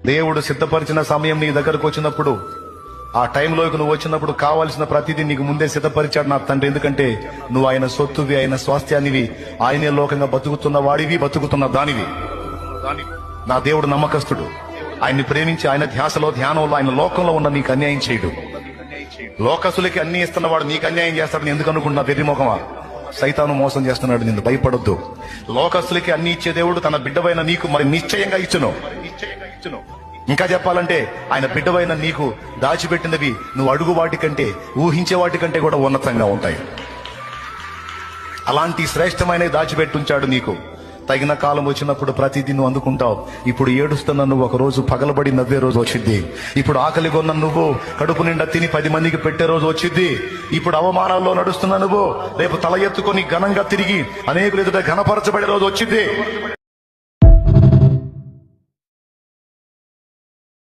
దేవుడు సిద్ధపరిచిన సమయం నీ దగ్గరకు వచ్చినప్పుడు, ఆ టైంలోకి నువ్వు వచ్చినప్పుడు కావాల్సిన ప్రతిదీ నీకు ముందే సిద్ధపరిచాడు నా తండ్రి. ఎందుకంటే నువ్వు ఆయన సొత్తువి, ఆయన స్వాస్థ్యానివి, ఆయనే లోకంగా బతుకుతున్న వాడివి, బతుకుతున్న దానివి. నా దేవుడు నమ్మకస్తుడు. ఆయన్ని ప్రేమించి ఆయన ధ్యాసలో, ధ్యానంలో, ఆయన లోకంలో ఉన్న నీకు అన్యాయం చేయడు. లోకస్తులకి అన్ని ఇస్తున్నవాడు నీకు అన్యాయం చేస్తాడని ఎందుకు అనుకుంటున్నా? వెర్రిమోహమా, సైతాను మోసం చేస్తున్నాడు, నిన్ను భయపడొద్దు. లోకస్తులకి అన్ని ఇచ్చే దేవుడు తన బిడ్డవైన నీకు మరి నిశ్చయంగా ఇచ్చును. ఇంకా చెప్పాలంటే ఆయన బిడ్డవైన నీకు దాచిపెట్టినవి నువ్వు అడుగు వాటి కంటే, ఊహించే వాటి కంటే కూడా ఉన్నతంగా ఉంటాయి. అలాంటి శ్రేష్టమైన దాచిపెట్టుంచాడు నీకు. తగిన కాలం వచ్చినప్పుడు ప్రతిదీ నువ్వు అందుకుంటావు. ఇప్పుడు ఏడుస్తున్న నువ్వు ఒక రోజు పగలబడి నవ్వే రోజు వచ్చింది. ఇప్పుడు ఆకలి కొన్న నువ్వు కడుపు నిండా తిని 10 మందికి పెట్టే రోజు వచ్చింది. ఇప్పుడు అవమానాల్లో నడుస్తున్న నువ్వు రేపు తల ఎత్తుకొని ఘనంగా తిరిగి అనేకులు ఎదుట ఘనపరచబడే రోజు వచ్చింది.